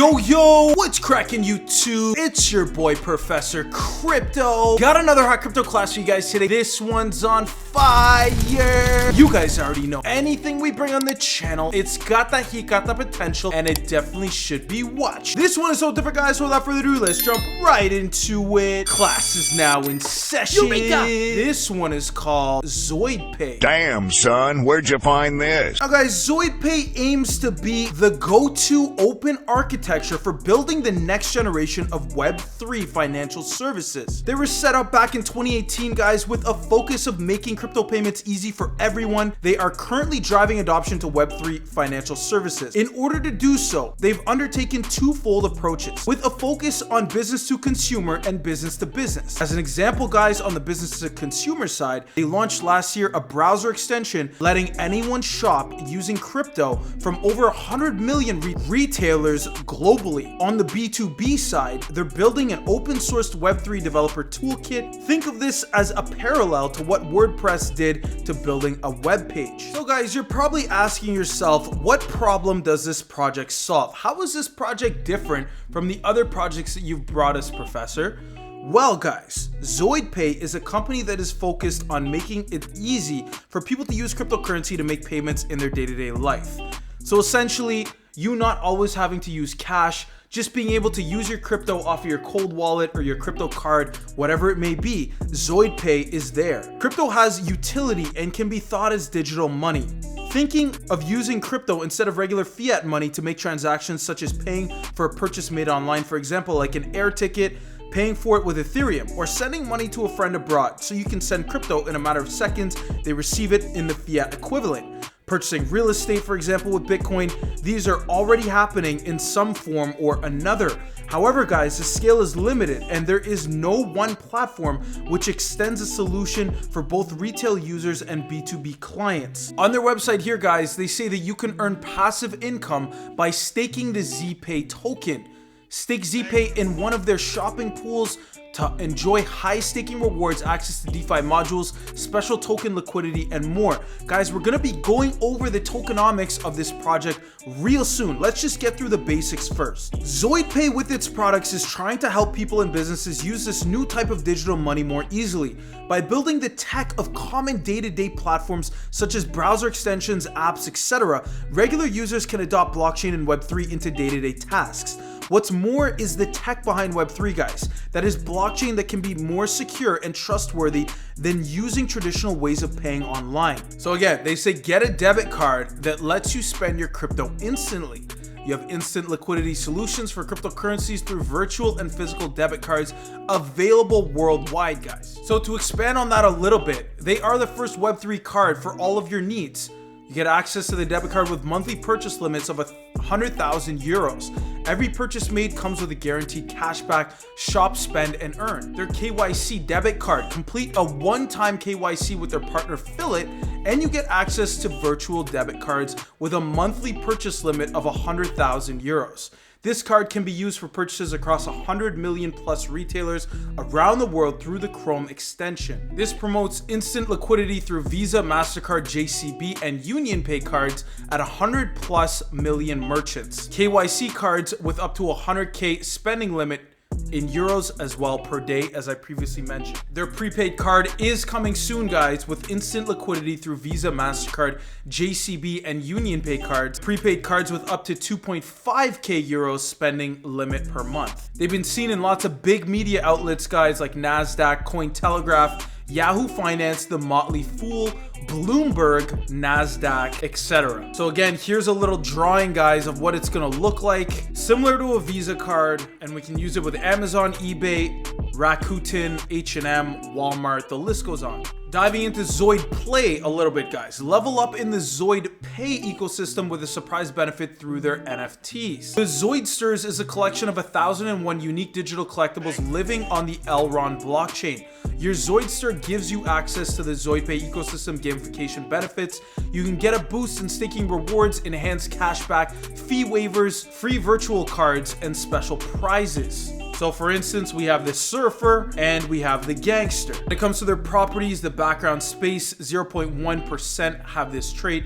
Yo, what's cracking YouTube? It's your boy Professor Crypto. Got another hot crypto class for you guys today. This one's on fire. You guys already know anything we bring on the channel, it's got that heat, got that potential, and it definitely should be watched. This one is so different, guys, so without further ado, let's jump right into it. Class is now in session. Eureka! This one is called ZoidPay. Damn, son, where'd you find this? Now guys, ZoidPay aims to be the go-to open architecture for building the next generation of Web3 financial services. They were set up back in 2018, guys, with a focus of making crypto payments easy for everyone. They are currently driving adoption to Web3 financial services. In order to do so, they've undertaken twofold approaches, with a focus on business to consumer and business to business. As an example, guys, on the business to consumer side, they launched last year a browser extension letting anyone shop using crypto from over 100 million retailers globally. On the B2B side, they're building an open sourced Web3 developer toolkit. Think of this as a parallel to what WordPress did to building a web page. So guys, you're probably asking yourself, what problem does this project solve? How is this project different from the other projects that you've brought us, Professor? Well guys, ZoidPay is a company that is focused on making it easy for people to use cryptocurrency to make payments in their day-to-day life. So essentially, you not always having to use cash, just being able to use your crypto off of your cold wallet or your crypto card, whatever it may be, ZoidPay is there. Crypto has utility and can be thought as digital money. Thinking of using crypto instead of regular fiat money to make transactions such as paying for a purchase made online, for example, like an air ticket, paying for it with Ethereum, or sending money to a friend abroad so you can send crypto in a matter of seconds, they receive it in the fiat equivalent. Purchasing real estate, for example, with Bitcoin, these are already happening in some form or another. However, guys, the scale is limited and there is no one platform which extends a solution for both retail users and B2B clients. On their website here, guys, they say that you can earn passive income by staking the ZPAY token. Stake ZPAY in one of their shopping pools to enjoy high staking rewards, access to DeFi modules, special token liquidity, and more. Guys, we're gonna be going over the tokenomics of this project real soon. Let's just get through the basics first. ZoidPay with its products is trying to help people and businesses use this new type of digital money more easily by building the tech of common day-to-day platforms such as browser extensions, apps, etc. Regular users can adopt blockchain and Web3 into day-to-day tasks. What's more is the tech behind Web3, guys. That is blockchain that can be more secure and trustworthy than using traditional ways of paying online. So again, they say get a debit card that lets you spend your crypto instantly. You have instant liquidity solutions for cryptocurrencies through virtual and physical debit cards available worldwide, guys. So to expand on that a little bit, they are the first Web3 card for all of your needs. You get access to the debit card with monthly purchase limits of 100,000 euros. Every purchase made comes with a guaranteed cashback, shop, spend, and earn. Their KYC debit card, complete a one-time KYC with their partner Fillet, and you get access to virtual debit cards with a monthly purchase limit of 100,000 euros. This card can be used for purchases across 100 million plus retailers around the world through the Chrome extension. This promotes instant liquidity through Visa, MasterCard, JCB, and UnionPay cards at 100 plus million merchants. KYC cards with up to 100K spending limit in euros as well per day, as I previously mentioned. Their prepaid card is coming soon, guys, with instant liquidity through Visa, MasterCard, JCB, and UnionPay cards. Prepaid cards with up to 2.5K euros spending limit per month. They've been seen in lots of big media outlets, guys, like NASDAQ, Cointelegraph, Yahoo Finance, The Motley Fool, Bloomberg, NASDAQ, etc. So again, here's a little drawing, guys, of what it's gonna look like. Similar to a Visa card, and we can use it with Amazon, eBay, Rakuten, H&M, Walmart, the list goes on. Diving into ZoidPay a little bit, guys. Level up in the ZoidPay ecosystem with a surprise benefit through their NFTs. The Zoidsters is a collection of 1,001 unique digital collectibles living on the Elrond blockchain. Your Zoidster gives you access to the ZoidPay ecosystem gamification benefits. You can get a boost in staking rewards, enhanced cashback, fee waivers, free virtual cards, and special prizes. So for instance, we have the surfer and we have the gangster. When it comes to their properties, the background space, 0.1% have this trait.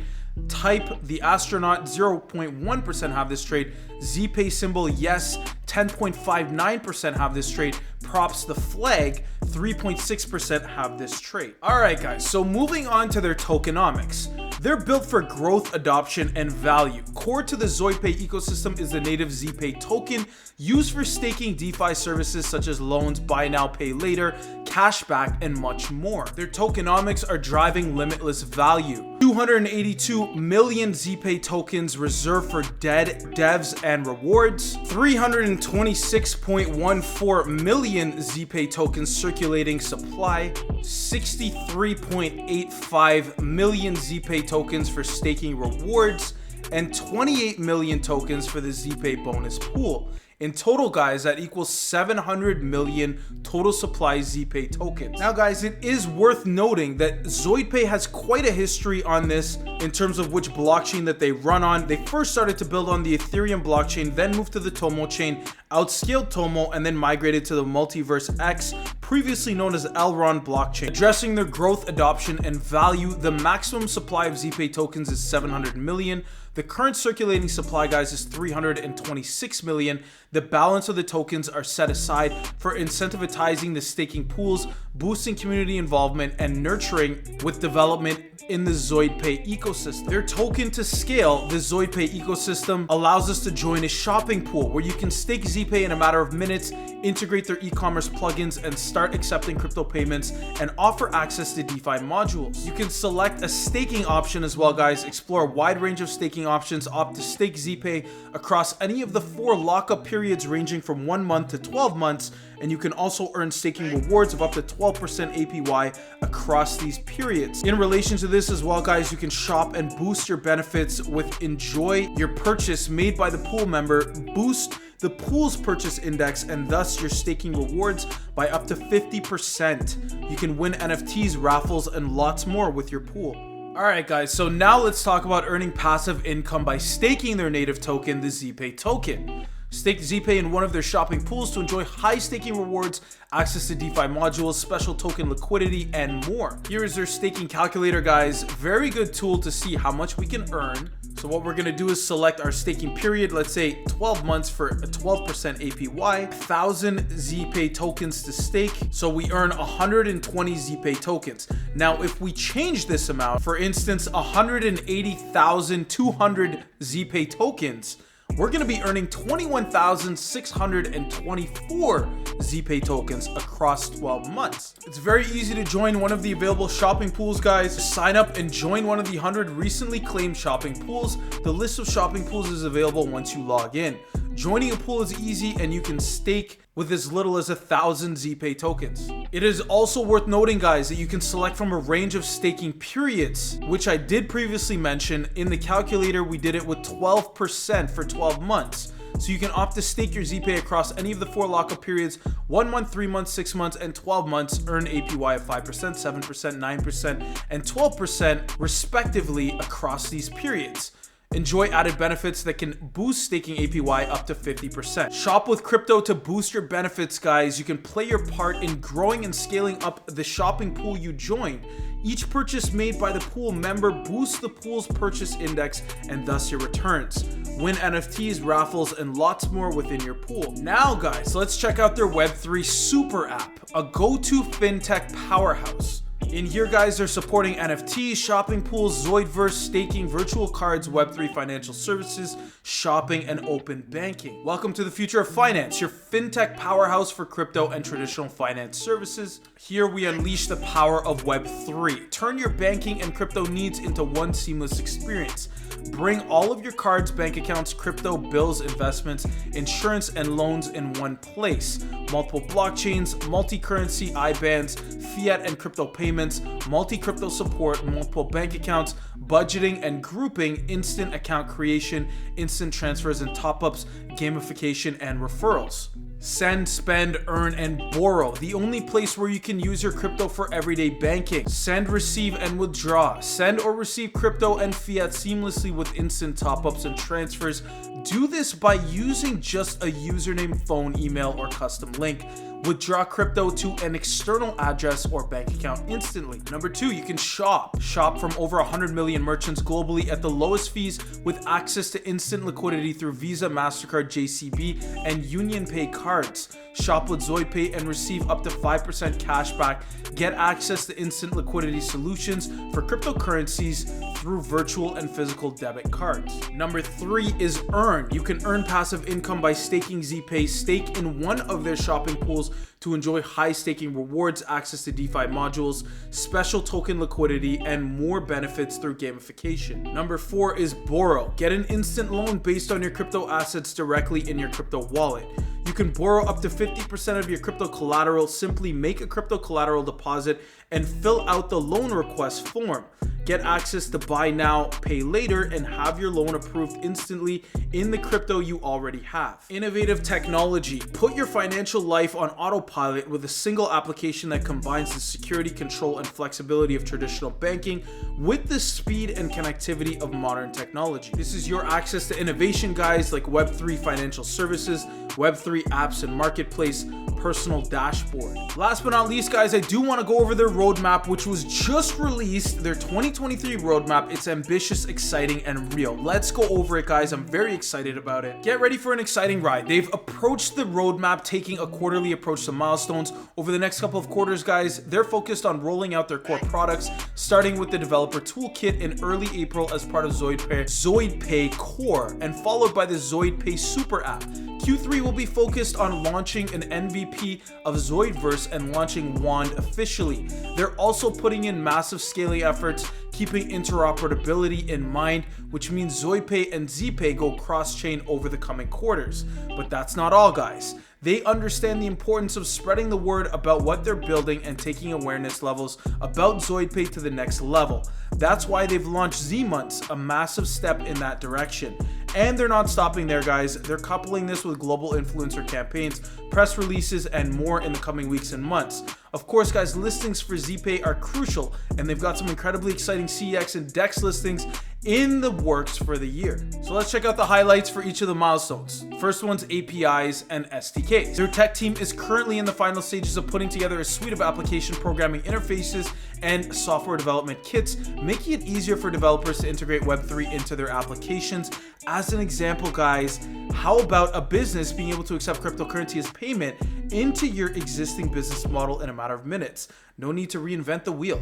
Type, the astronaut, 0.1% have this trait. ZPay symbol, yes, 10.59% have this trait. Props, the flag, 3.6% have this trait. All right, guys, so moving on to their tokenomics. They're built for growth, adoption, and value. Core to the ZoidPay ecosystem is the native ZPay token used for staking DeFi services such as loans, buy now, pay later, cashback, and much more. Their tokenomics are driving limitless value. 282 million ZPay tokens reserved for devs and rewards. 326.14 million ZPay tokens circulating supply. 63.85 million ZPay tokens for staking rewards. And 28 million tokens for the ZPay bonus pool. In total, guys, that equals 700 million total supply ZPay tokens. Now, guys, it is worth noting that ZoidPay has quite a history on this in terms of which blockchain that they run on. They first started to build on the Ethereum blockchain, then moved to the Tomo chain, outscaled Tomo, and then migrated to the Multiverse X, previously known as Elrond blockchain. Addressing their growth, adoption, and value, the maximum supply of ZPay tokens is 700 million. The current circulating supply, guys, is 326 million. The balance of the tokens are set aside for incentivizing the staking pools, boosting community involvement, and nurturing with development in the ZoidPay ecosystem. Their token to scale, the ZoidPay ecosystem, allows us to join a shopping pool where you can stake ZPay in a matter of minutes, integrate their e-commerce plugins, and start accepting crypto payments and offer access to DeFi modules. You can select a staking option as well, guys. Explore a wide range of staking options. Opt to stake ZPay across any of the 4 lockup periods ranging from 1 month to 12 months, and you can also earn staking rewards of up to 12% APY across these periods. In relation to this as well, guys, you can shop and boost your benefits with enjoy your purchase made by the pool member, boost the pool's purchase index, and thus your staking rewards by up to 50%. You can win NFTs, raffles, and lots more with your pool. Alright, guys, so now let's talk about earning passive income by staking their native token, the ZPay token. Stake ZPay in one of their shopping pools to enjoy high staking rewards, access to DeFi modules, special token liquidity, and more. Here is their staking calculator, guys. Very good tool to see how much we can earn. So what we're gonna do is select our staking period, let's say 12 months for a 12% APY, 1,000 ZPay tokens to stake, so we earn 120 ZPay tokens. Now, if we change this amount, for instance, 180,200 ZPay tokens, we're going to be earning 21,624 ZPay tokens across 12 months. It's very easy to join one of the available shopping pools, guys. Sign up and join one of the 100 recently claimed shopping pools. The list of shopping pools is available once you log in. Joining a pool is easy, and you can stake with as little as 1,000 ZPay tokens. It is also worth noting, guys, that you can select from a range of staking periods, which I did previously mention. In the calculator, we did it with 12% for 12 months. So you can opt to stake your ZPay across any of the 4 lockup periods: 1 month, 3 months, 6 months, and 12 months. Earn APY of 5%, 7%, 9%, and 12% respectively across these periods. Enjoy added benefits that can boost staking APY up to 50%. Shop with crypto to boost your benefits, guys. You can play your part in growing and scaling up the shopping pool you join. Each purchase made by the pool member boosts the pool's purchase index and thus your returns. Win NFTs, raffles, and lots more within your pool. Now, guys, let's check out their Web3 Super App, a go-to fintech powerhouse. In here, guys, they're supporting NFTs, shopping pools, Zoidverse, staking, virtual cards, Web3 financial services, shopping, and open banking. Welcome to the future of finance, your fintech powerhouse for crypto and traditional finance services. Here we unleash the power of Web3. Turn your banking and crypto needs into one seamless experience. Bring all of your cards, bank accounts, crypto, bills, investments, insurance, and loans in one place. Multiple blockchains, multi-currency IBANs, fiat and crypto payments, multi-crypto support, multiple bank accounts, budgeting and grouping, instant account creation, instant transfers and top-ups, gamification, and referrals. Send, spend, earn, and borrow. The only place where you can use your crypto for everyday banking. Send, receive, and withdraw. Send or receive crypto and fiat seamlessly with instant top-ups and transfers. Do this by using just a username, phone, email, or custom link. Withdraw crypto to an external address or bank account instantly. Number 2, you can shop. Shop from over 100 million merchants globally at the lowest fees with access to instant liquidity through Visa, MasterCard, JCB, and UnionPay cards. Shop with ZoidPay and receive up to 5% cash back. Get access to instant liquidity solutions for cryptocurrencies through virtual and physical debit cards. Number 3 is earn. You can earn passive income by staking ZPAY. Stake in one of their shopping pools to enjoy high staking rewards, access to DeFi modules, special token liquidity, and more benefits through gamification. Number 4 is borrow. Get an instant loan based on your crypto assets directly in your crypto wallet. You can borrow up to 50% of your crypto collateral. Simply make a crypto collateral deposit and fill out the loan request form. Get access to buy now, pay later, and have your loan approved instantly in the crypto you already have. Innovative technology. Put your financial life on autopilot with a single application that combines the security, control, and flexibility of traditional banking with the speed and connectivity of modern technology. This is your access to innovation, guys, like Web3 financial services, Web3 apps and marketplace, personal dashboard. Last but not least, guys, I do want to go over their roadmap, which was just released, their 2023 roadmap. It's ambitious, exciting, and real. Let's go over it, guys. I'm very excited about it. Get ready for an exciting ride. They've approached the roadmap taking a quarterly approach to milestones. Over the next couple of quarters, guys, they're focused on rolling out their core products, starting with the developer toolkit in early April as part of ZoidPay Core, and followed by the ZoidPay Super App. Q3 will be focused on launching an MVP of Zoidverse and launching Wand officially. They're also putting in massive scaling efforts, keeping interoperability in mind, which means ZoidPay and ZPAY go cross-chain over the coming quarters. But that's not all, guys. They understand the importance of spreading the word about what they're building and taking awareness levels about ZoidPay to the next level. That's why they've launched Z-Months, a massive step in that direction. And they're not stopping there, guys. They're coupling this with global influencer campaigns, press releases, and more in the coming weeks and months. Of course, guys, listings for ZPAY are crucial, and they've got some incredibly exciting CEX and DEX listings in the works for the year. So let's check out the highlights for each of the milestones. First one's APIs and SDKs. Their tech team is currently in the final stages of putting together a suite of application programming interfaces and software development kits, making it easier for developers to integrate Web3 into their applications. As an example, guys, how about a business being able to accept cryptocurrency as payment into your existing business model in a matter of minutes? No need to reinvent the wheel.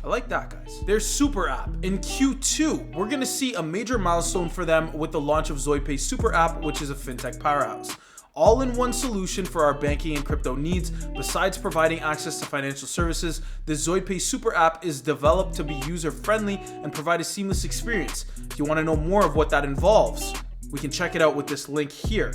I like that, guys. Their Super App. In Q2, we're gonna see a major milestone for them with the launch of ZoidPay Super App, which is a fintech powerhouse. All-in-one solution for our banking and crypto needs. Besides providing access to financial services, the ZoidPay Super App is developed to be user-friendly and provide a seamless experience. If you want to know more of what that involves, we can check it out with this link here.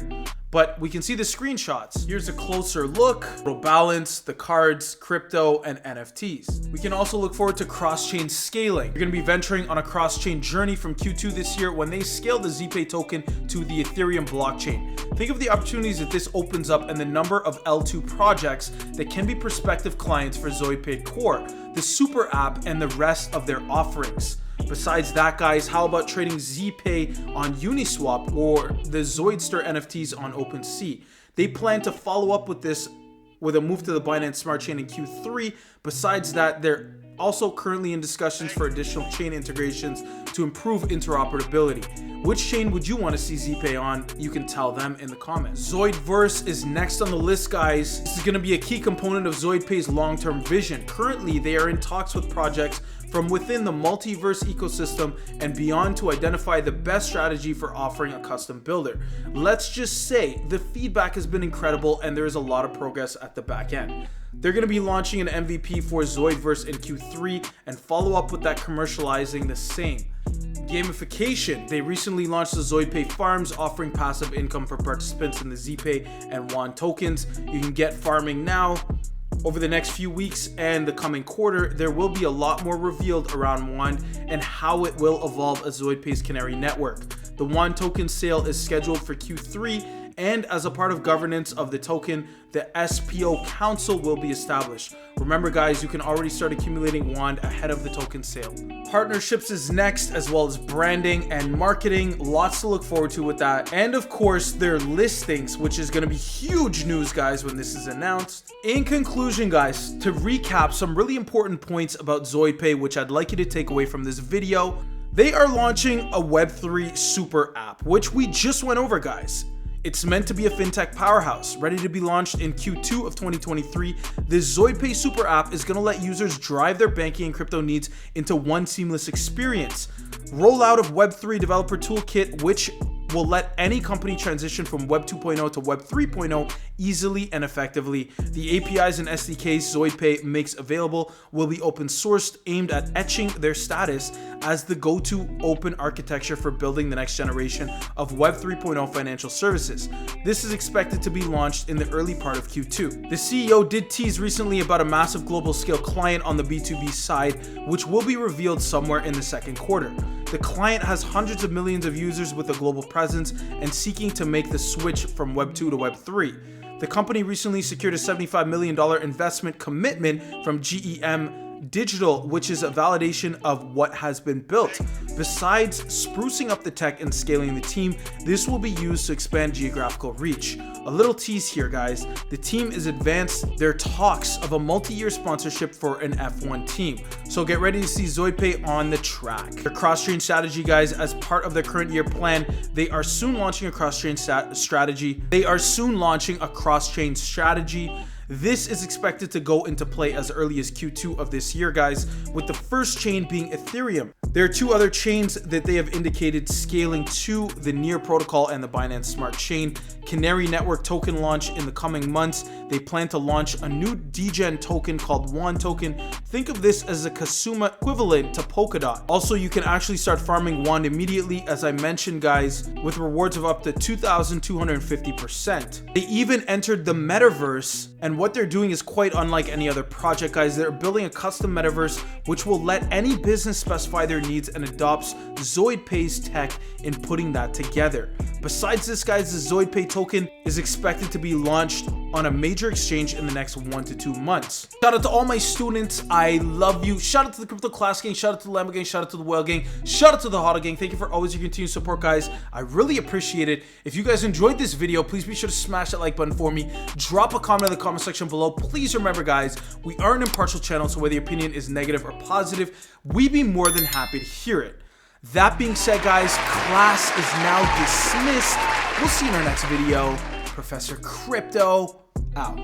But we can see the screenshots. Here's a closer look, balance, the cards, crypto, and NFTs. We can also look forward to cross-chain scaling. You're gonna be venturing on a cross-chain journey from Q2 this year when they scale the ZPAY token to the Ethereum blockchain. Think of the opportunities that this opens up and the number of L2 projects that can be prospective clients for ZoidPay Core, the Super App, and the rest of their offerings. Besides that, guys, how about trading ZPAY on Uniswap or the Zoidster NFTs on OpenSea? They plan to follow up with this with a move to the Binance Smart Chain in Q3. Besides that, they're also currently in discussions for additional chain integrations to improve interoperability. Which chain would you want to see ZPAY on? You can tell them in the comments. Zoidverse is next on the list, guys. This is going to be a key component of ZoidPay's long-term vision. Currently, they are in talks with projects from within the multiverse ecosystem and beyond to identify the best strategy for offering a custom builder. Let's just say the feedback has been incredible and there is a lot of progress at the back end. They're going to be launching an MVP for Zoidverse in Q3 and follow up with that commercializing the same. Gamification. They recently launched the ZoidPay Farms, offering passive income for participants in the ZPAY and Wand tokens. You can get farming now. Over the next few weeks and the coming quarter, there will be a lot more revealed around Wand and how it will evolve as ZoidPay's Canary network. The Wand token sale is scheduled for Q3, and as a part of governance of the token, the SPO Council will be established. Remember guys, you can already start accumulating WAND ahead of the token sale. Partnerships is next, as well as branding and marketing. Lots to look forward to with that. And of course, their listings, which is going to be huge news guys when this is announced. In conclusion guys, to recap some really important points about ZoidPay, which I'd like you to take away from this video. They are launching a Web3 Super App, which we just went over guys. It's meant to be a fintech powerhouse, ready to be launched in Q2 of 2023. This ZoidPay Super App is going to let users drive their banking and crypto needs into one seamless experience. Rollout of Web3 Developer Toolkit, which will let any company transition from Web 2.0 to Web 3.0 easily and effectively. The APIs and SDKs ZoidPay makes available will be open sourced, aimed at etching their status as the go-to open architecture for building the next generation of Web 3.0 financial services. This is expected to be launched in the early part of Q2. The CEO did tease recently about a massive global scale client on the B2B side, which will be revealed somewhere in the second quarter. The client has hundreds of millions of users with a global presence and seeking to make the switch from Web 2 to Web 3. The company recently secured a $75 million investment commitment from GEM Digital, which is a validation of what has been built. Besides sprucing up the tech and scaling the team, this will be used to expand geographical reach. A little tease here guys, the team is advanced their talks of a multi-year sponsorship for an F1 team. So get ready to see ZoidPay on the track. Their cross-chain strategy guys, as part of their current year plan, they are soon launching a cross-chain strategy. This is expected to go into play as early as Q2 of this year, guys, with the first chain being Ethereum. There are two other chains that they have indicated scaling to the Near protocol and the Binance Smart Chain. Canary Network token launch in the coming months. They plan to launch a new degen token called WAND token. Think of this as a Kasuma equivalent to Polkadot. Also, you can actually start farming WAND immediately, as I mentioned, guys, with rewards of up to 2,250%. They even entered the metaverse, and what they're doing is quite unlike any other project, guys. They're building a custom metaverse which will let any business specify their needs and adopts ZoidPay's tech in putting that together. Besides this, guys, the ZoidPay token is expected to be launched on a major exchange in the next 1 to 2 months. Shout out to all my students. I love you. Shout out to the Crypto Class Gang. Shout out to the Lambo Gang. Shout out to the Whale Gang. Shout out to the Hodl Gang. Thank you for always your continued support, guys. I really appreciate it. If you guys enjoyed this video, please be sure to smash that like button for me. Drop a comment in the comment section below. Please remember, guys, we are an impartial channel, so whether your opinion is negative or positive, we'd be more than happy to hear it. That being said, guys, class is now dismissed. We'll see you in our next video. Professor Crypto out.